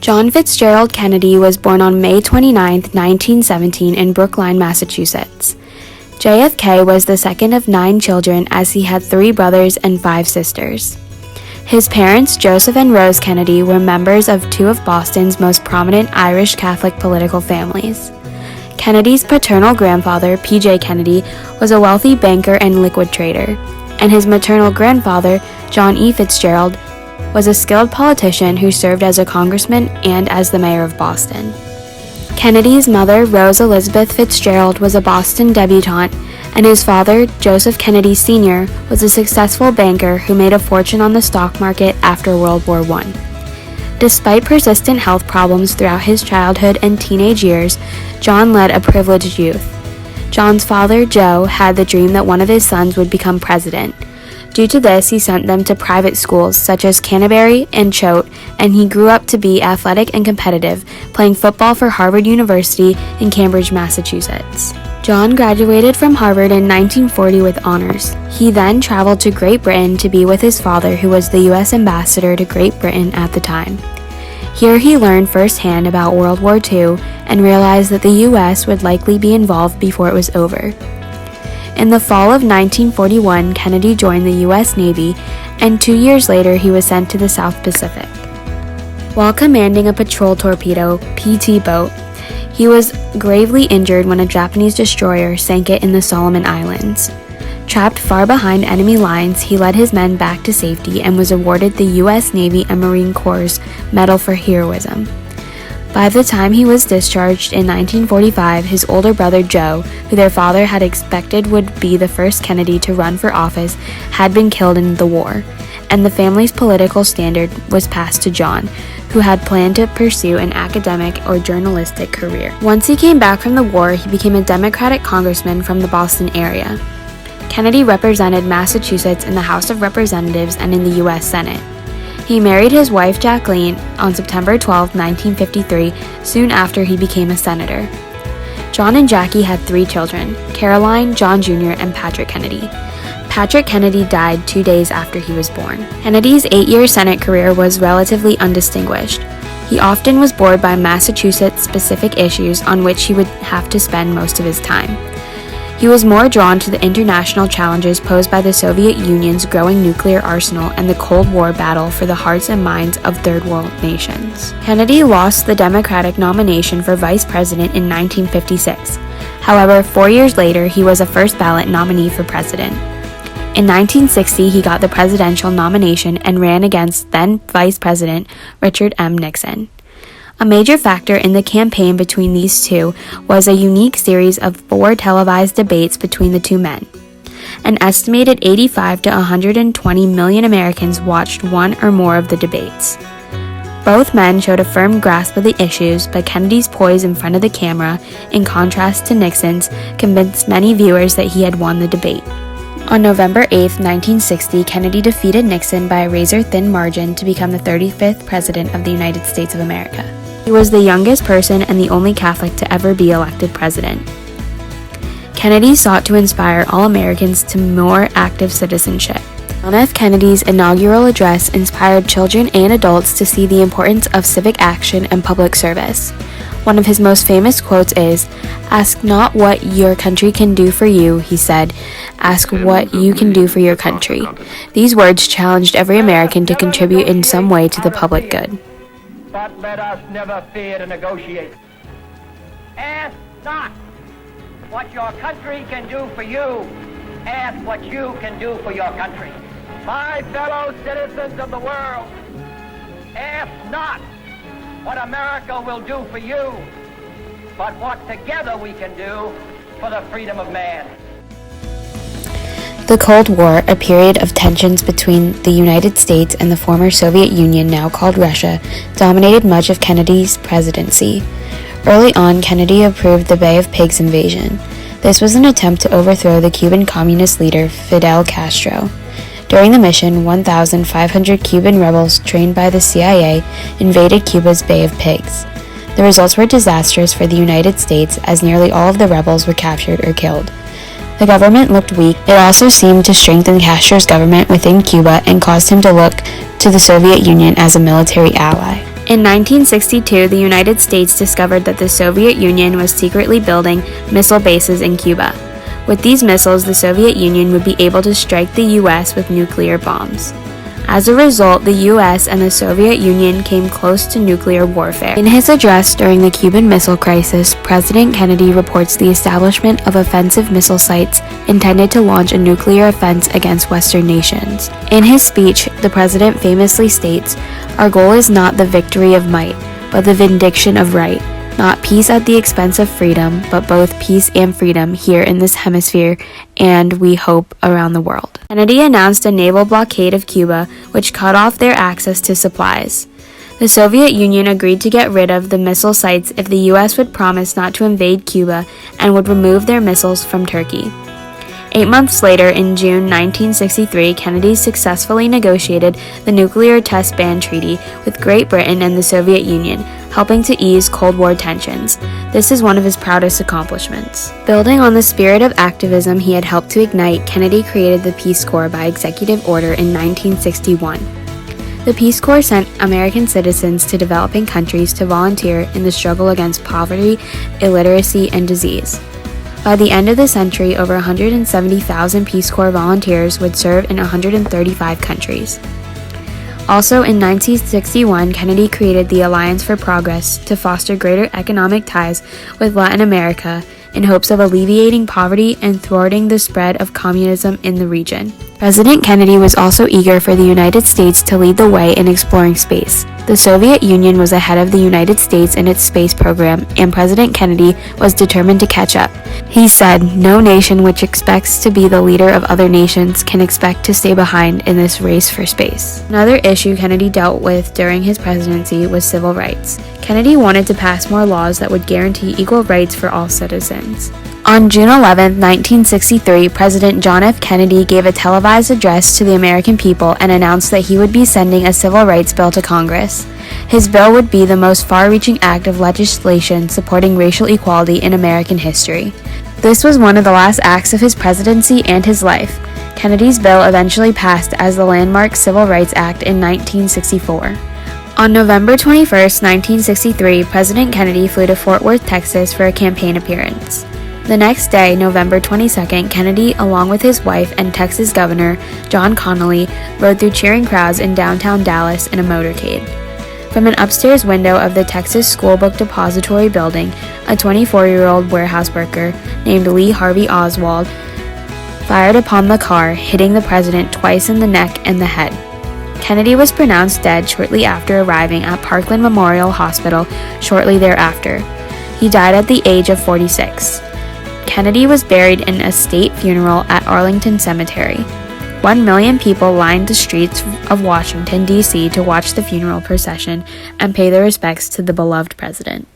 John Fitzgerald Kennedy was born on May 29, 1917 in Brookline, Massachusetts. JFK was the second of 9 children, as he had 3 brothers and 5 sisters. His parents, Joseph and Rose Kennedy, were members of 2 of Boston's most prominent Irish Catholic political families. Kennedy's paternal grandfather, P.J. Kennedy, was a wealthy banker and liquid trader, and his maternal grandfather, John E. Fitzgerald, was a skilled politician who served as a congressman and as the mayor of Boston. Kennedy's mother, Rose Elizabeth Fitzgerald, was a Boston debutante, and his father, Joseph Kennedy Sr., was a successful banker who made a fortune on the stock market after World War I. Despite persistent health problems throughout his childhood and teenage years, John led a privileged youth. John's father, Joe, had the dream that one of his sons would become president. Due to this, he sent them to private schools such as Canterbury and Choate, and he grew up to be athletic and competitive, playing football for Harvard University in Cambridge, Massachusetts. John graduated from Harvard in 1940 with honors. He then traveled to Great Britain to be with his father, who was the U.S. ambassador to Great Britain at the time. Here he learned firsthand about World War II and realized that the U.S. would likely be involved before it was over. In the fall of 1941, Kennedy joined the U.S. Navy, and 2 years later he was sent to the South Pacific. While commanding a patrol torpedo PT boat, he was gravely injured when a Japanese destroyer sank it in the Solomon Islands. Trapped far behind enemy lines, he led his men back to safety and was awarded the U.S. Navy and Marine Corps Medal for Heroism. By the time he was discharged in 1945, his older brother Joe, who their father had expected would be the first Kennedy to run for office, had been killed in the war, and the family's political standard was passed to John, who had planned to pursue an academic or journalistic career. Once he came back from the war, he became a Democratic congressman from the Boston area. Kennedy represented Massachusetts in the House of Representatives and in the U.S. Senate. He married his wife Jacqueline on September 12, 1953, soon after he became a senator. John and Jackie had 3 children, Caroline, John Jr., and Patrick Kennedy. Patrick Kennedy died 2 days after he was born. Kennedy's 8-year Senate career was relatively undistinguished. He often was bored by Massachusetts-specific issues on which he would have to spend most of his time. He was more drawn to the international challenges posed by the Soviet Union's growing nuclear arsenal and the Cold War battle for the hearts and minds of Third World nations. Kennedy lost the Democratic nomination for vice president in 1956. However, 4 years later, he was a first-ballot nominee for president. In 1960, he got the presidential nomination and ran against then Vice President Richard M. Nixon. A major factor in the campaign between these two was a unique series of 4 televised debates between the 2 men. An estimated 85 to 120 million Americans watched one or more of the debates. Both men showed a firm grasp of the issues, but Kennedy's poise in front of the camera, in contrast to Nixon's, convinced many viewers that he had won the debate. On November 8, 1960, Kennedy defeated Nixon by a razor-thin margin to become the 35th President of the United States of America. He was the youngest person and the only Catholic to ever be elected president. Kennedy sought to inspire all Americans to more active citizenship. John F. Kennedy's inaugural address inspired children and adults to see the importance of civic action and public service. One of his most famous quotes is, "Ask not what your country can do for you," he said, "ask what you can do for your country." These words challenged every American to contribute in some way to the public good. But let us never fear to negotiate. Ask not what your country can do for you. Ask what you can do for your country. My fellow citizens of the world, ask not what America will do for you, but what together we can do for the freedom of man. The Cold War, a period of tensions between the United States and the former Soviet Union, now called Russia, dominated much of Kennedy's presidency. Early on, Kennedy approved the Bay of Pigs invasion. This was an attempt to overthrow the Cuban communist leader Fidel Castro. During the mission, 1,500 Cuban rebels trained by the CIA invaded Cuba's Bay of Pigs. The results were disastrous for the United States, as nearly all of the rebels were captured or killed. The government looked weak. It also seemed to strengthen Castro's government within Cuba and caused him to look to the Soviet Union as a military ally. In 1962, the United States discovered that the Soviet Union was secretly building missile bases in Cuba. With these missiles, the Soviet Union would be able to strike the U.S. with nuclear bombs. As a result, the U.S. and the Soviet Union came close to nuclear warfare. In his address during the Cuban Missile Crisis, President Kennedy reports the establishment of offensive missile sites intended to launch a nuclear offense against Western nations. In his speech, the president famously states, "Our goal is not the victory of might, but the vindication of right. Not peace at the expense of freedom, but both peace and freedom here in this hemisphere, and we hope around the world." Kennedy announced a naval blockade of Cuba, which cut off their access to supplies. The Soviet Union agreed to get rid of the missile sites if the U.S. would promise not to invade Cuba and would remove their missiles from Turkey. 8 months later, in June 1963, Kennedy successfully negotiated the Nuclear Test Ban Treaty with Great Britain and the Soviet Union, helping to ease Cold War tensions. This is one of his proudest accomplishments. Building on the spirit of activism he had helped to ignite, Kennedy created the Peace Corps by executive order in 1961. The Peace Corps sent American citizens to developing countries to volunteer in the struggle against poverty, illiteracy, and disease. By the end of the century, over 170,000 Peace Corps volunteers would serve in 135 countries. Also in 1961, Kennedy created the Alliance for Progress to foster greater economic ties with Latin America in hopes of alleviating poverty and thwarting the spread of communism in the region. President Kennedy was also eager for the United States to lead the way in exploring space. The Soviet Union was ahead of the United States in its space program, and President Kennedy was determined to catch up. He said, "No nation which expects to be the leader of other nations can expect to stay behind in this race for space." Another issue Kennedy dealt with during his presidency was civil rights. Kennedy wanted to pass more laws that would guarantee equal rights for all citizens. On June 11, 1963, President John F. Kennedy gave a televised address to the American people and announced that he would be sending a civil rights bill to Congress. His bill would be the most far-reaching act of legislation supporting racial equality in American history. This was one of the last acts of his presidency and his life. Kennedy's bill eventually passed as the landmark Civil Rights Act in 1964. On November 21, 1963, President Kennedy flew to Fort Worth, Texas for a campaign appearance. The next day, November 22nd, Kennedy, along with his wife and Texas Governor John Connally, rode through cheering crowds in downtown Dallas in a motorcade. From an upstairs window of the Texas School Book Depository building, a 24-year-old warehouse worker named Lee Harvey Oswald fired upon the car, hitting the president twice in the neck and the head. Kennedy was pronounced dead shortly after arriving at Parkland Memorial Hospital shortly thereafter. He died at the age of 46. Kennedy was buried in a state funeral at Arlington Cemetery. 1 million people lined the streets of Washington, D.C. to watch the funeral procession and pay their respects to the beloved president.